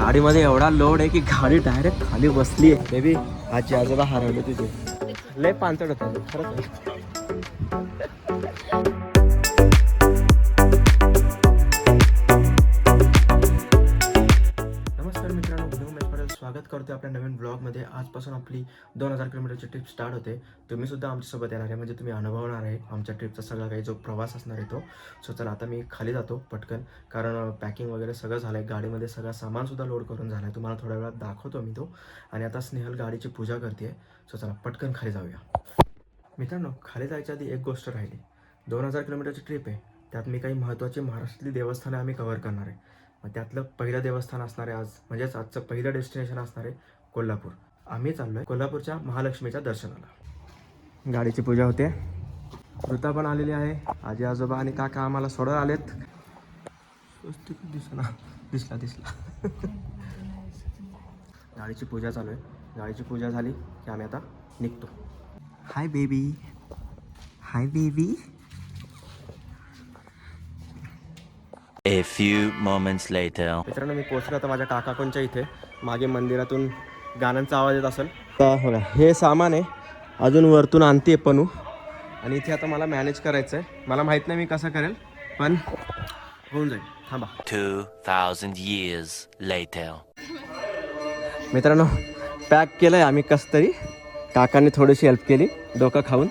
गाडीमध्ये एवढा लोड आहे की गाडी डायरेक्ट खाली बसली आहे. बेबी आजी आजोबा हरवले तुझे. लय पांचट होता खरंच. नमस्कार मित्रांनो, स्वागत करतो आपल्या नवीन ब्लॉगमध्ये. आजपासून आपली 2000 किलोमीटरची ट्रिप स्टार्ट होते. तुम्ही सुद्धा आमच्यासोबत येणार आहे, म्हणजे तुम्ही अनुभवणार आहे आमच्या ट्रिपचा सगळा काही जो प्रवास असणार आहे तो. सो चला आता मी खाली जातो पटकन, कारण पॅकिंग वगैरे सगळं झालं आहे. गाडीमध्ये सगळं सामानसुद्धा लोड करून झालं आहे. तुम्हाला थोड्या वेळात दाखवतो मी तो. आणि आता स्नेहल गाडीची पूजा करते. सो चला पटकन खाली जाऊया. मित्रांनो, खाली जायच्या आधी एक गोष्ट राहिली. 2000 किलोमीटरची ट्रिप आहे, त्यात मी काही महत्त्वाची महाराष्ट्रातली देवस्थानं आम्ही कव्हर करणार आहे. मग त्यातलं पहिलं देवस्थान असणार आहे आज, म्हणजेच आजचं पहिलं डेस्टिनेशन असणार आहे कोल्हापूर. आम्ही चाललो आहे कोल्हापूरच्या महालक्ष्मीच्या दर्शनाला. गाडीची पूजा होते. ऋता पण आलेली आहे. आजी आजोबा आणि काका आम्हाला सोडायला आलेत. दिसला गाडीची पूजा चालू आहे. गाडीची पूजा झाली की आम्ही आता निघतो. Hi baby, hi baby. A few moments later. मित्रांनो, मी पोहोचलो आता माझ्या काकाकोंच्या इथे. मागे मंदिरातून गाण्यांचा आवाज येत असेल. तर बघा, हे सामान आहे, अजून वरतून आणते पनू. आणि इथे आता मला मॅनेज करायचं आहे. मला माहीत नाही मी कसं करेल, पण होऊन जाईल. थांबा. 2000 years later. मित्रांनो, पॅक केलं आहे आम्ही कसं तरी. काकांनी थोडीशी हेल्प केली, डोकं खाऊन.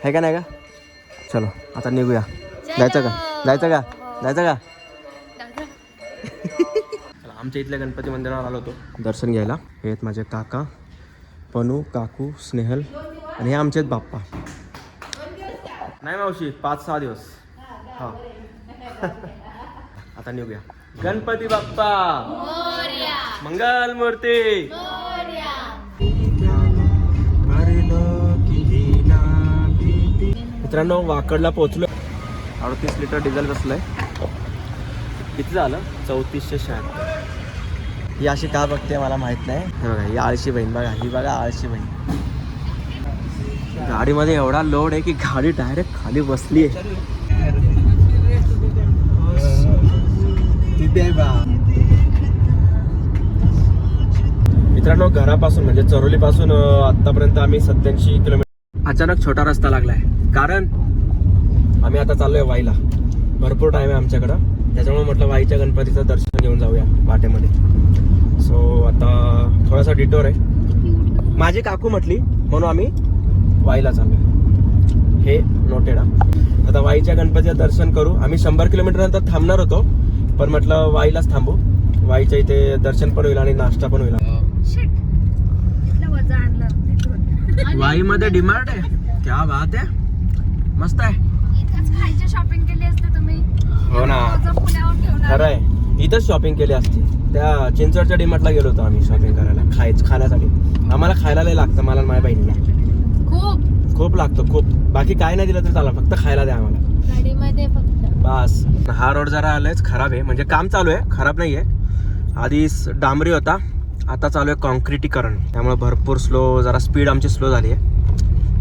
आहे का नाही का? चलो आता निघूया. जायचं का? आमच्या इथल्या गणपती मंदिरावर आलो होतो दर्शन घ्यायला. हे आहेत माझे काका, पनू, काकू, स्नेहल आणि हे आमचे आहेत बाप्पा. नाही मावशी, 5-6 दिवस. हा आता निघूया. गणपती बाप्पा मंगल मूर्ती. मित्रांनो, वाकडला पोहोचलो. 38 लिटर डिझेल बसलंय. किती झालं? 3476. ही अशी का बघते मला माहित नाही. हे बघा, ही आळशी बहीण बघा, ही बघा आळशी बहीण. गाडीमध्ये एवढा लोड आहे की गाडी डायरेक्ट खाली बसली आहे. मित्रांनो, घरापासून म्हणजे चरोलीपासून आतापर्यंत आम्ही 87 किलोमीटर. अचानक छोटा रस्ता लागलाय, कारण आम्ही आता चाललोय वाईला. भरपूर टाइम आहे आमच्याकडं, त्याच्यामुळे म्हटलं वाईच्या गणपतीचं दर्शन घेऊन जाऊया वाटेमध्ये. सो आता थोडासा डिटोर आहे. माझी काकू म्हटली म्हणून आम्ही वाईला चाललोय. हे नोटेड. आता वाईच्या गणपतीचं दर्शन करू. आम्ही 100 किलोमीटर नंतर थांबणार होतो, पण म्हटलं वाईलाच थांबू. वाईच्या इथे दर्शन पण होईल आणि नाश्ता पण होईल. वाईमध्ये डिमार्ट आहे. क्या बात आहे, मस्त आहे. शॉपिंग केली असते तुम्ही. हो ना, खरं आहे. इथंच शॉपिंग केली असती. त्या चिंचवडच्या डिमार्टला गेलो होतो आम्ही शॉपिंग करायला, खाण्यासाठी. आम्हाला खायला लय लागतं, मला माझ्या बहिणीला खूप लागतं, खूप. बाकी काय नाही दिलं तर चाला, फक्त खायला द्या आम्हाला गाडीमध्ये फक्त बस. हा रोड जरा आलायच खराब आहे, म्हणजे काम चालू आहे, खराब नाही आहे. आधी डांबरी होता, आता चालू आहे कॉन्क्रिटीकरण, त्यामुळे भरपूर स्लो, जरा स्पीड आमची स्लो झाली आहे.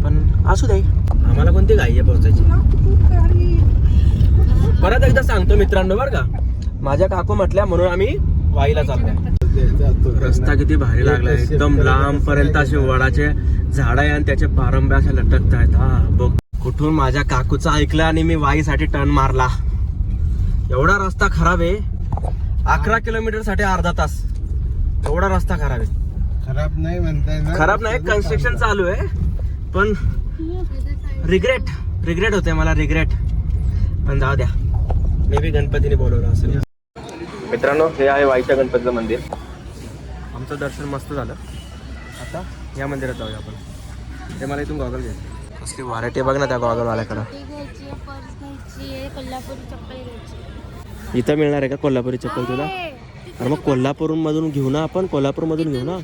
पण असू दे, आम्हाला कोणती घाई आहे पोहोचायची. परत एकदा सांगतो मित्रांनो बरं का, माझ्या काकू म्हटल्या म्हणून आम्ही वाईला चाललोय. रस्ता किती भारी लागलाय, एकदम लांब पर्यंत असे वडाचे झाड आहे आणि त्याचे पारंब्या असे लटकत आहेत. हा बघ, कुठून माझ्या काकूचं ऐकलं आणि मी वाईसाठी टर्न मारला. एवढा रस्ता खराब आहे, 11 किलोमीटर साठी अर्धा तास. एवढा रस्ता खराब आहे. खराब नाही म्हणताय, खराब नाही, कन्स्ट्रक्शन चालू आहे. पण रिग्रेट होते मला, रिग्रेट. पण जाऊ द्या, मे बी गणपतीने बोलवलं असेल. मित्रांनो, हे आहे वाईच्या गणपतीचं मंदिर. आमचं दर्शन मस्त झालं. आता या मंदिरात जाऊया आपण. ते मला इथून गॉगल घ्यायचे. कसली व्हरायटी बघ ना त्या गॉगलवाल्याकडं. कोल्हापुरी चप्पल घ्यायची. इथं मिळणार आहे का कोल्हापुरी चप्पल तुला? अरे मग कोल्हापूरमधून घेऊ ना आपण, कोल्हापूरमधून घेऊ ना.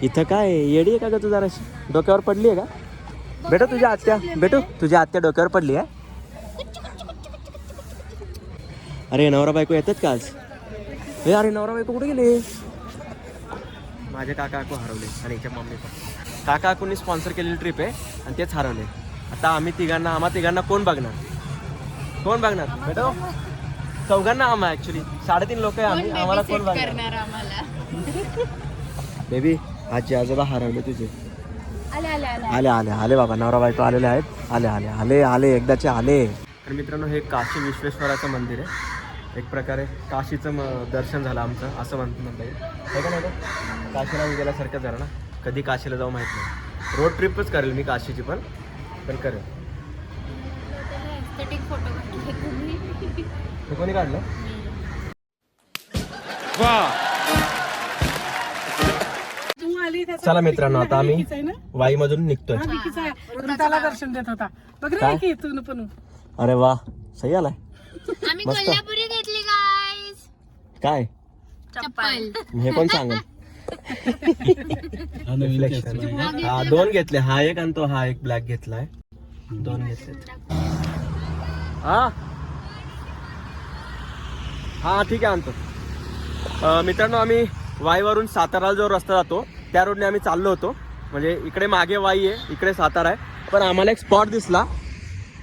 इथं काय येडी आहे का ग तू? जराशी डोक्यावर पडली आहे का? बेटा तुझ्या आत्या डोक्यावर पडली आहे. अरे नवरा बायको येतात का आज? अरे नवरा बायको कुठे गेले? माझे काका काकू हरवले आणि याच्या मम्मी पण. काका काकूंनी स्पॉन्सर केलेली ट्रिप आहे आणि तेच हरवले. आता आम्हा तिघांना कोण बघणार? बेटा चौघांना आम्हा ऍक्च्युली 3.5 लोक आहे आम्ही. आम्हाला कोण बघणार करणार आम्हाला. बेबी आजी आजोबा हरवले तुझे. आले आले आले. आले आले आले बाबा, नवरा बायको आलेले आहेत. आले आले आले आले एकदाचे आले. तर मित्रांनो हे काशी विश्वेश्वराचं मंदिर आहे. एक प्रकारे काशीचं दर्शन झालं आमचं असं म्हणता येईल. हे का नाही गं? काशीला मी गेल्यासारखं झालं ना. कधी काशीला जाऊ माहीत नाही. रोड ट्रिपच करेल मी काशीची पण करेल. एस्थेटिक फोटो काढले तुम्ही. हे कोणी काढलं? चला मित्रांनो आता आम्ही वाईमधून निघतोय. वृंदाला दर्शन देत होता बघ रे की तू पण. अरे वा, सही आलाय. आम्ही मस्त. कोल्हापुरी घेतली गाईस. काय चप्पल. हे कोण सांगेल? हा 2 घेतले, हा एक आणि तो हा एक ब्लॅक घेतलाय. 2 घेतले. हा ठीक आहे आणतो. मित्रांनो आम्ही वाईवरून साताराला जो रस्ता जातो त्या रोडने आम्ही चाललो होतो. म्हणजे इकडे मागे वाई आहे, इकडे सातारा आहे. पण आम्हाला एक स्पॉट दिसला,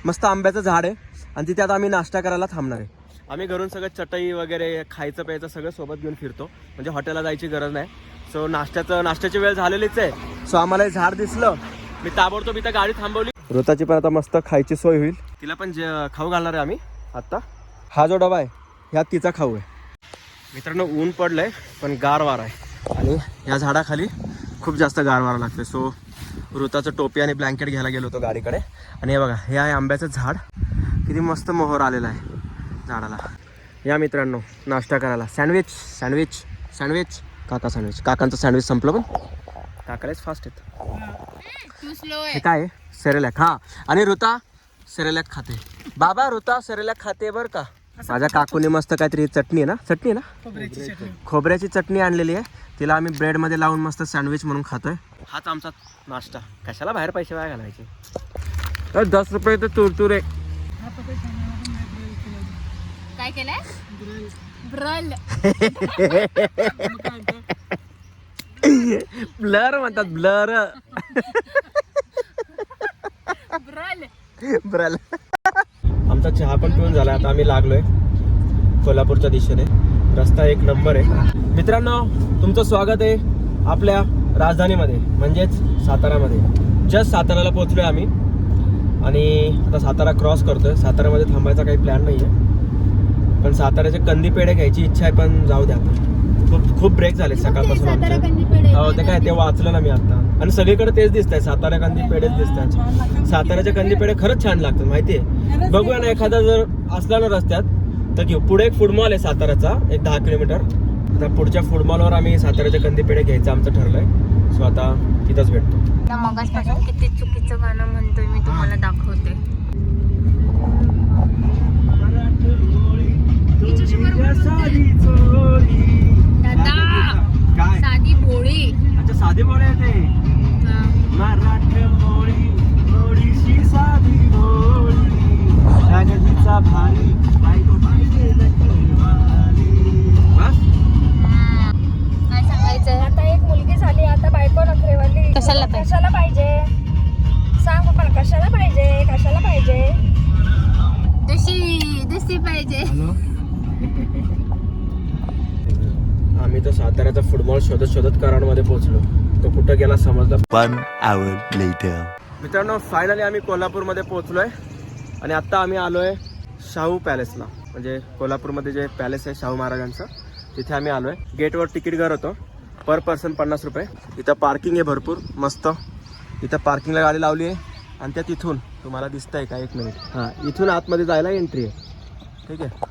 मस्त आंब्याचं झाड आहे आणि तिथे आता आम्ही नाश्ता करायला थांबणार आहे. आम्ही घरून सगळं चटई वगैरे खायचं प्यायचं सगळं सोबत घेऊन फिरतो, म्हणजे हॉटेलला जायची गरज नाही. सो नाश्त्याची वेळ झालेलीच आहे. सो आम्हाला हे झाड दिसलं, मी ताबडतोब इथं गाडी थांबवली. ऋताची पण आता मस्त खायची सोय होईल. तिला पण खाऊ घालणार आहे आम्ही आत्ता. हा जो डबा आहे ह्यात तिचा खाऊ आहे. मित्रांनो ऊन पडलंय पण गार वारा आहे आणि या झाडाखाली खूप जास्त गार वारा लागते. सो ऋताचं टोपी आणि ब्लँकेट घ्यायला गेलो होतो गाडीकडे. आणि हे बघा, हे आहे आंब्याचं झाड. किती मस्त मोहर आलेला आहे झाडाला. या मित्रांनो नाश्ता करायला. सँडविच सँडविच सँडविच काका सँडविच. काकांचं सँडविच संपलं पण काकालाच फास्ट येतं. तू स्लो हे काय आहे? सेरेलॅक. हा आणि ऋता सेरेलॅक खाते. बाबा ऋता सेरेलॅक खाते बरं का. माझ्या काकूने मस्त काहीतरी चटणी आहे ना खोबऱ्याची चटणी आणलेली आहे. तिला आम्ही ब्रेडमध्ये लावून मस्त सँडविच म्हणून खातोय. हाच आमचा नाश्ता. कशाला बाहेर पैसे वाया घालायचे. 10 रुपये तर तुरतुरे. काय केलंय? ब्रल. ब्लर म्हणतात, ब्लर. ब्रल. ब्रल. आमचा चहा पण पिऊन झाला. आता आम्ही लागलोय कोल्हापूरच्या दिशेने. रस्ता एक नंबर आहे. मित्रांनो तुमचं स्वागत आहे आपल्या राजधानीमध्ये म्हणजेच सातारामध्ये. जस्ट साताराला पोहोचलोय आम्ही आणि आता सातारा क्रॉस करतोय. सातारामध्ये थांबायचा काही प्लॅन नाही आहे, पण साताऱ्याचे कंदी पेढे घ्यायची इच्छा आहे. पण जाऊ द्या, खूप ब्रेक झाले सकाळपासून आमचे. हो ते काय ते वाचलं ना मी आता. आणि सगळीकडे तेच दिसत आहे, सातारा कंदी पेढेच दिसत आहेत. साताऱ्याचे कंदी पेढे खरंच छान लागतात माहितीये. बघूया ना एखादा जर असला ना रस्त्यात तर घेऊ. पुढे एक फूड मॉल आहे साताऱ्याचा, एक 10 किलोमीटर. आता पुढच्या फूड मॉलवर आम्ही साताऱ्याचे कंदी पेढे घ्यायचं आमचं ठरलंय. सो आता तिथंच भेटतो. मगाचपासून किती चुकीचं गाणं म्हणतोय मी तुम्हाला दाखवते. दादा साधी भोळी. अच्छा साधी बोळे आहे ते. मराठी बोळी थोडीशी साधी बोळी रागजीचा भारी बायको पाहिजे नखरेवाली. बस काय सांगायचं? आता एक मुलगी झाली, आता बायको नखरेवाली. कशाला पाहिजे सांग पण. कशाला पाहिजे दुसरी पाहिजे. आम्ही तर साताऱ्याचा फुटबॉल शोधत कराडमध्ये पोहोचलो. तो कुठं गेला समजलं. 1 hour later. मित्रांनो फायनली आम्ही कोल्हापूरमध्ये पोहोचलोय आणि आत्ता आम्ही आलोय शाहू पॅलेसला. म्हणजे कोल्हापूरमध्ये जे पॅलेस आहे शाहू महाराजांचं, तिथे आम्ही आलोय. गेटवर तिकीट घर होतं, पर पर्सन 50 रुपये. इथं पार्किंग आहे भरपूर मस्त. इथं पार्किंगला गाडी लावली आहे आणि त्या तिथून तुम्हाला दिसतंय का? 1 मिनिट. हां इथून आतमध्ये जायला एंट्री आहे. ठीक आहे.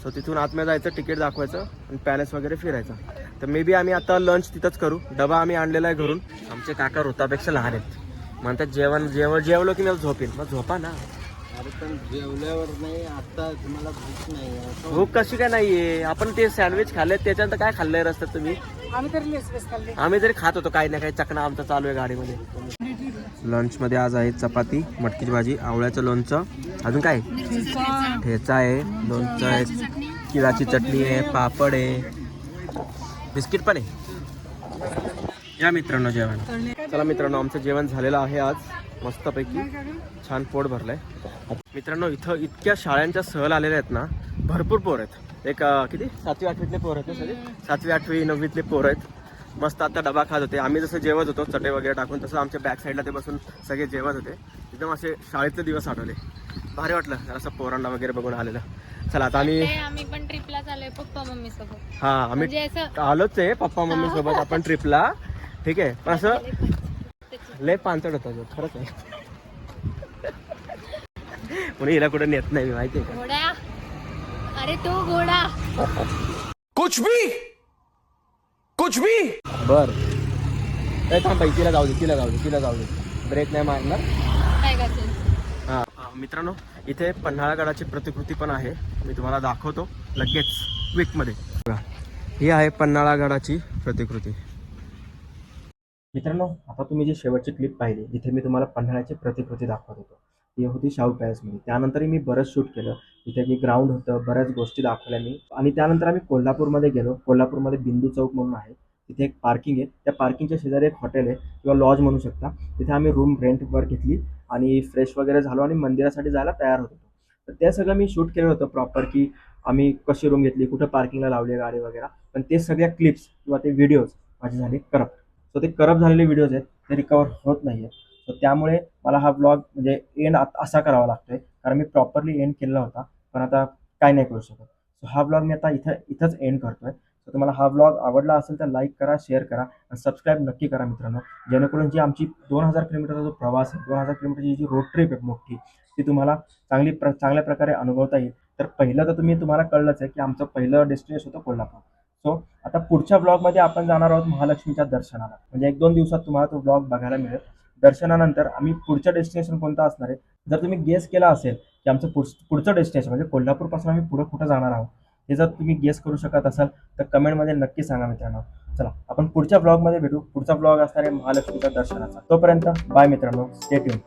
सो तिथून आतमध्ये जायचं, तिकीट दाखवायचं आणि पॅलेस वगैरे फिरायचं. तर मे बी आम्ही आता लंच तिथंच करू. डबा आम्ही आणलेला आहे घरून. आमचे काका ऋतापेक्षा लहान आहेत. म्हणतात जेवलो की मला झोपेन. मग झोपा ना. अरे पण जेवल्यावर नाही, आता तुम्हाला भूक नाही. भूक कशी काय नाहीये? आपण ते सँडविच खाल्ले, त्याच्यानंतर काय खाल्लंय रस्त्यात तुम्ही? आम्ही तरी लेस खाल्ले. आम्ही तरी खात होतो काही ना काही. चकना आमचा चालू आहे गाडीमध्ये. लंचमध्ये आज आहे चपाती, मटकीची भाजी, आवळ्याचं लोणचं, अजून काय ठेचा आहे, लोणचं आहे, किळाची चटणी आहे, पापड आहे, बिस्किट पण आहे. या मित्रांनो जेवण. चला मित्रांनो आमचं जेवण झालेलं आहे आज मस्तपैकी. छान पोट भरलंय. मित्रांनो इथं इतक्या शाळांच्या सहल आलेल्या आहेत ना, भरपूर पोर आहेत. एक किती 7वी 8वीतले पोर आहेत ना सगळे. 7वी 8वी 9वीतले पोर आहेत. मस्त आता डबा खात होते. आम्ही जसं जेवत होतो चटे वगैरे टाकून, तसं आमच्या बॅक साईडला ते बसून सगळे जेवत होते. एकदम असे शाळेतले दिवस आठवले. भारी वाटलं जरा असं पोरांना वगैरे बघून आलेलं. चला आता आम्ही पण ट्रिपला चाललोय पप्पा मम्मी सोबत. हा आम्ही म्हणजे असं आलोच आहे पप्पा मम्मी सोबत आपण ट्रिपला. ठीक आहे, पण असं लय पांचट होता जो, खरंच आहे. कोणी हिला कुठे नेत नाही माहिती आहे का. घोडा, अरे तो घोडा. कुछ भी बर थांब बाई, तिला जाऊ दे. ब्रेक नाही मारणार. काय करते? हा मित्रांनो, इथे पन्हाळगडाची प्रतिकृती पण आहे. मी तुम्हाला दाखवतो लगेच क्विकमध्ये. बघा, ही आहे पन्हाळगडाची प्रतिकृती. मित्रांनो, आता तुम्ही जी शेवटची क्लिप पाहिली जिथे मी तुम्हाला पन्हाळ्याची प्रतिकृती दाखवत होतो, ती होती शाहू पॅलेसमध्ये. त्यानंतर मी बरंच शूट केलं. तिथे की ग्राउंड होतं, बऱ्याच गोष्टी दाखवल्या मी. आणि त्यानंतर आम्ही कोल्हापूरमध्ये गेलो. कोल्हापूरमध्ये बिंदू चौक म्हणून आहे, तिथे एक पार्किंग आहे. त्या पार्किंगच्या शेजारी एक हॉटेल आहे किंवा लॉज म्हणू शकता. तिथे आम्ही रूम रेंटवर घेतली आणि फ्रेश वगैरे झालो आणि मंदिरासाठी जायला तयार होतो. तर ते सगळं मी शूट केलं होतं प्रॉपर, की आम्ही कशी रूम घेतली, कुठं पार्किंगला लावली गाडी वगैरे. पण ते सगळ्या क्लिप्स किंवा ते व्हिडिओज माझे झाले करप्ट. सो ते करप्ट झालेले व्हिडिओज आहेत, ते रिकवर होत नाही आहे. सो त्यामुळे मला हा ब्लॉग म्हणजे एंड असा करावा लागतोय, कारण मी प्रॉपरली एंड केलेला होता, पण आता काय नाही करू शकत. सो हा ब्लॉग मी आता इथंच एंड करतोय. तर तुम्हाला हा ब्लॉग आवडला असेल तर लाईक करा, शेअर करा आणि सबस्क्राईब नक्की करा मित्रांनो, जेणेकरून जी आमची 2000 किलोमीटरचा जो प्रवास आहे, 2000 किलोमीटरची जी रोड ट्रिप आहे मोठी, ती तुम्हाला चांगल्या प्रकारे अनुभवता येईल. तर पहिलं तर तुम्हाला कळलंच आहे की आमचं पहिलं डेस्टिनेशन होतं कोल्हापूर. सो आता पुढच्या ब्लॉगमध्ये आपण जाणार आहोत महालक्ष्मीच्या दर्शनाला. म्हणजे 1-2 दिवसात तुम्हाला तो ब्लॉग बघायला मिळेल. दर्शनानंतर आम्ही पुढचं डेस्टिनेशन कोणतं असणार आहे, जर तुम्ही गेस केला असेल की आमचं पुढचं डेस्टिनेशन म्हणजे कोल्हापूरपासून आम्ही पुढे कुठं जाणार आहोत, हे जर तुम्ही गेस करू शकत असाल तर कमेंटमध्ये नक्की सांगा मित्रांनो. चला आपण पुढच्या ब्लॉगमध्ये भेटू. पुढचा ब्लॉग असणार आहे महालक्ष्मीच्या दर्शनाचा. तोपर्यंत बाय मित्रांनो, स्टे ट्यून.